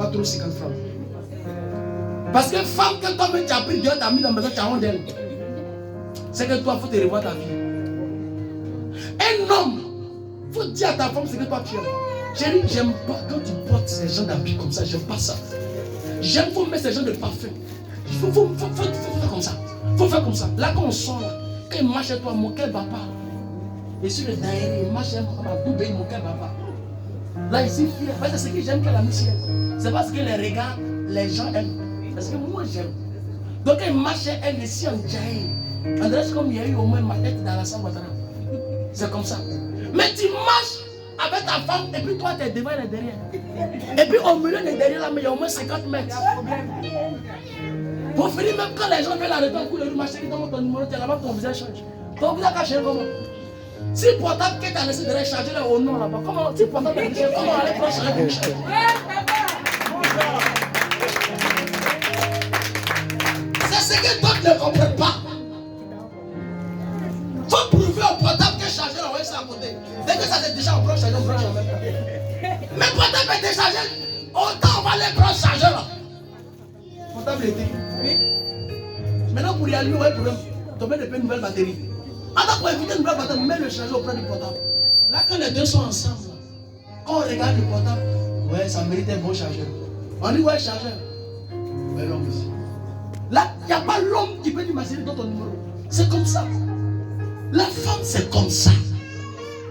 pas trop 50 francs. Parce que femme, que toi-même tu as pris Dieu, tu as mis dans la maison, tu as honte d'elle. C'est que toi, il faut te revoir ta vie. Un homme, il faut dire à ta femme ce que toi tu aimes. Chérie, j'aime pas quand tu portes ces gens d'habits comme ça, j'aime pas ça. J'aime faut mettre ces gens de parfum. Il faut faire comme ça. Il faut faire comme ça. Là, quand on sort, là, quand il marche chez toi, mon cœur va pas. Et sur le derrière, il marche chez moi, mon cœur va pas. Là, ici, c'est ce que j'aime qu'elle a mis. C'est parce que les regards, les gens aiment. Parce que moi, j'aime. Donc, quand il marche chez elle, ici, en jaillit. On dirait comme il y a eu au moins ma tête dans la salle. C'est comme ça. Mais tu marches avec ta femme, et puis toi, tu es devant et derrière. Et puis au milieu des derrière, là, mais il y a au moins 50 mètres. Pour finir, même quand les gens viennent arrêter un coup de rue, ma chérie, donne ton numéro, tu es là-bas, ton visage change. Ton visage a changé comment? Si le portable que tu as laissé derrière charger là au nom là-bas, comment, si le portable est déchiré, comment aller prendre charger pour charger? C'est ce que toi tu ne comprends pas. Faut prouver au portable que charger là, ouais, c'est à côté. Dès que ça s'est déchargé, on prend charger, on prend charger. Mais le portable est déchargé, autant on va aller prendre charger là. Le portable est éteint. Oui. Maintenant pour y aller, ouais, problème. Tomber de une nouvelle batterie. Attends, pour éviter une nouvelle batterie, mets le chargeur auprès du portable. Là, quand les deux sont ensemble, quand on regarde le portable, ouais, ça mérite un bon chargeur. On dit, ouais, chargeur. Ouais, l'homme ici. Là, il n'y a pas l'homme qui peut dire, ma chérie, donne ton numéro. C'est comme ça. La femme, c'est comme ça.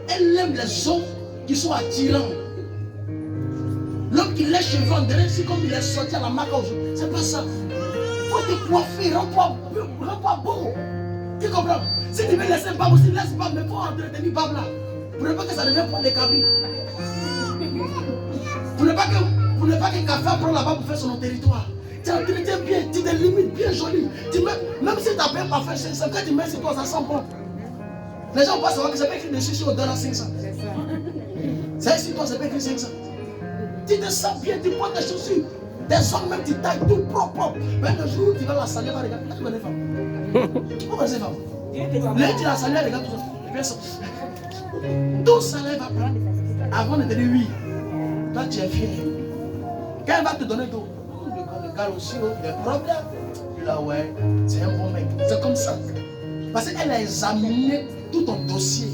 Elle aime les hommes qui sont attirants. L'homme qui lèche cheveux, on dirait c'est comme il est sorti à la marque aujourd'hui. C'est pas ça. Il faut te coiffer, rends-toi beau. Tu comprends? Si tu veux laisser Bab aussi, laisse Bab, mais il faut entretenir Bab là. Pour ne pas que ça devienne pour les cabris. Pour ne pas que Kafa prenne là-bas pour faire son territoire. Tu entretiens bien, tu délimites bien joli. Même si tu n'as pas fait 500, quand tu mets sur toi, ça sent bon. Les gens vont pas savoir que c'est pas écrit dessus sur le dollar 500. C'est sur toi, c'est pas écrit 500. Tu te sens bien, tu portes tes chaussures. Tes hommes même, tu tailles tout propre. Même le jour où tu vas la salir, va regarder. Tu connais les femmes? Vous connaissez les femmes? Là, tu la salir, elle regarde tout ça. Et bien ça. Tout ça, elle va prendre. Avant de te dire oui, toi tu es fier. Quand elle va te donner tout, le gars aussi, des problèmes. Tu là, ouais, c'est un bon mec. C'est comme ça. Parce qu'elle a examiné tout ton dossier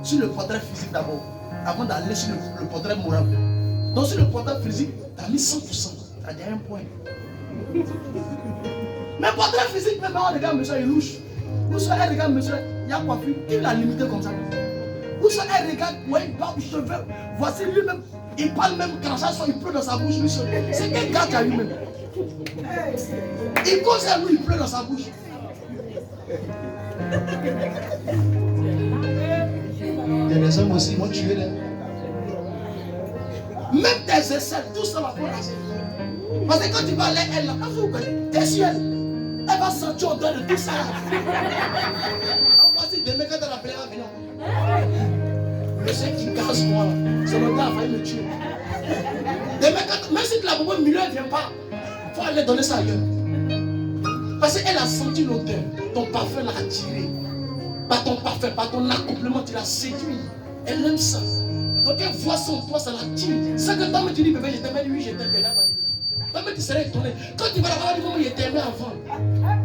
sur le portrait physique d'abord, avant d'aller sur le portrait moral. Donc sur le portrait physique, tu as mis 100%. Tu as dit un point. Mais portrait physique, même on regarde monsieur, il louche. Ou soit elle regarde monsieur, il y a coiffure, il l'a limité comme ça. Ou soit elle regarde, ouais, il barbe, cheveux. Voici lui-même, il parle même quand ça soit, il pleut dans sa bouche, lui seul. C'est quel gars qui a lui-même? Il cause à lui, il pleut dans sa bouche. Il y a des hommes aussi, ils vont tuer là. Même tes aisselles, tout ça va prendre. Parce que quand tu vas aller, elle là, quand vous connaissez, t'es sur elle. Elle va sentir odeur de tout ça. On va dire demain quand elle appellera à venir. Mais c'est qui casse moi là. C'est le gars, il va me tuer. Demain quand, même si tu l'as besoin, milieu, elle ne vient pas. Il faut aller donner ça ailleurs. Parce qu'elle a senti l'odeur. Ton parfum l'a attiré. Par ton parfum, par ton accouplement, tu l'as séduit. Elle aime ça. Donc elle voit son poids, ça l'attire. C'est que toi, tu dis, bébé, je t'aimais, oui, je t'aimais. Toi, tu serais étonné. Quand tu vas là-bas, tu vas dire, je t'aimais avant.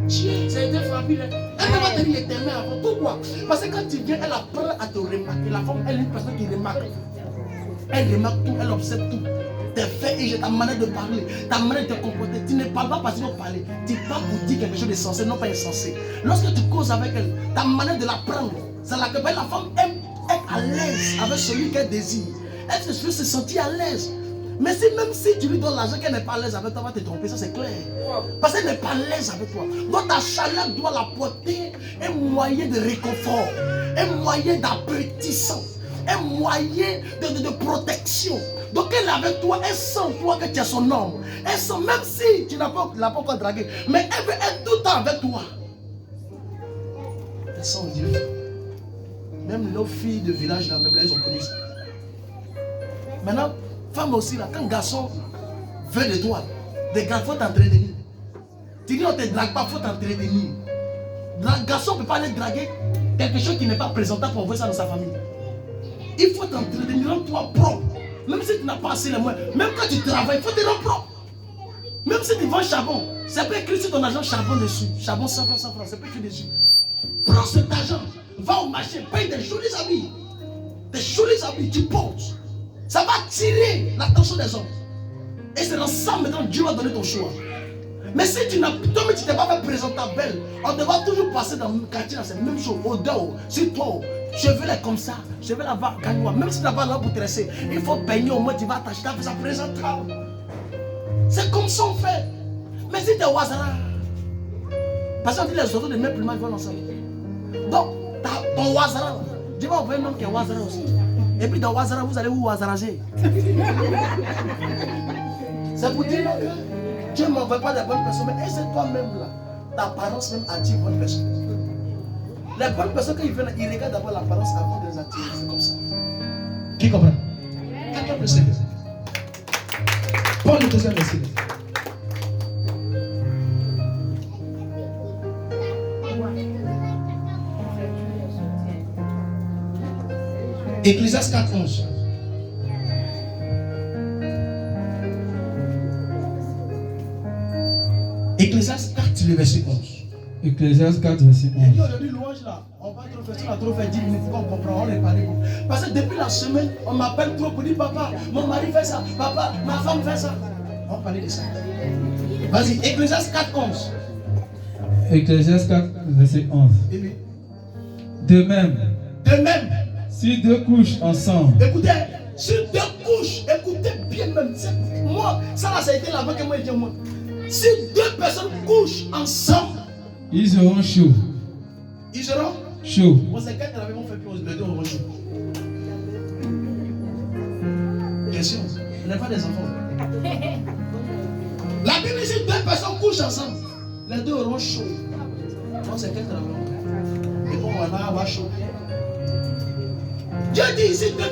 Tiens, ça a été frappé. Elle va te dire, je t'aimais avant. Pourquoi? Parce que quand tu viens, elle apprend à te remarquer. La femme, elle est une personne qui remarque. Elle remarque tout, elle observe tout. Tes faits et ta manière de parler, ta manière de te comporter. Tu ne parles pas parce qu'il faut parler. Tu parles pour dire quelque chose de sensé, non pas insensé. Lorsque tu causes avec elle, ta manière de la prendre, c'est là que la femme aime être à l'aise avec celui qu'elle désire. Elle veut se sentir à l'aise. Mais si même si tu lui donnes l'argent qu'elle n'est pas à l'aise avec toi, elle va te tromper, ça c'est clair. Parce qu'elle n'est pas à l'aise avec toi. Donc ta chaleur doit l'apporter un moyen de réconfort, un moyen d'appétissant, un moyen de protection. Donc elle est avec toi, elle sent toi que tu es son homme. Elle sent, même si tu l'as pas encore dragué, mais elle veut être tout le temps avec toi. Elle sent Dieu. Même nos filles de village, là, même là, elles ont connu ça. Maintenant, femme aussi, là, quand un garçon veut de toi, des gars, il faut t'entretenir. Tu dis on ne te drague pas, il faut t'entretenir. Le garçon ne peut pas aller draguer quelque chose qui n'est pas présentable pour envoyer ça dans sa famille. Il faut t'entretenir, rends-toi propre. Même si tu n'as pas assez les moyens, même quand tu travailles, il faut te rendre propre. Même si tu vends charbon, c'est pas écrit sur ton argent charbon dessus. Charbon 100 francs, c'est pas écrit dessus. Prends cet argent, va au marché, paye des jolis habits. Des jolis habits, tu portes. Ça va attirer l'attention des hommes. Et c'est dans ça maintenant Dieu va donner ton choix. Mais si tu n'as toi, mais tu t'es pas fait présentable belle, on te va toujours passer dans le quartier, c'est la même chose. Odeur, c'est toi. Je veux la comme ça, je veux la voir canoua. Même si tu n'as pas là pour te dresser, il faut peigner au moins, tu vas t'acheter pour ça présentable. C'est comme ça on fait. Mais si tu es Ouazzara, parce qu'on dit les autres de même plumage vont ensemble. Donc, ton Ouazzara, Dieu va envoyer un homme qui est Ouazzara aussi. Et puis dans Ouazzara, vous allez vous Ouazzarager. C'est pour dire que Dieu ne m'envoie pas des bonnes personnes, mais c'est toi-même là. Ta apparence même attire bonne personne. Les bonnes personnes, quand ils viennent, ils regardent d'abord l'apparence avant de les attirer. C'est comme ça. Qui comprend? Acclame le Seigneur. Prends le deuxième verset. Ecclésiaste 4:11. Ecclésiaste 4, le verset 11. Ecclésiaste 4, verset 11. Et aujourd'hui, louange là, on va trop faire, on a trop fait 10 minutes, on comprend, on est parlé beaucoup. Parce que depuis la semaine, on m'appelle trop pour dire papa, mon mari fait ça, papa, ma femme fait ça. On va parler de ça. Vas-y, Ecclésiaste 4, 11. Ecclésiaste 4, verset 11. Et oui. De même, Si si deux couchent ensemble, écoutez, si deux couches, écoutez bien même. Moi, ça là, ça a été là-bas que moi je dis moi. Si deux personnes couchent ensemble, ils auront chaud. ils seront Chaud. Bon, c'est quand ils vont faire plus, les deux auront chaud. Question, ce n'est pas des enfants. La Bible dit si deux personnes couchent ensemble, les deux auront chaud. Bon, c'est quand ils vont faire. Et bon, on va avoir chaud. Dieu dit ici deux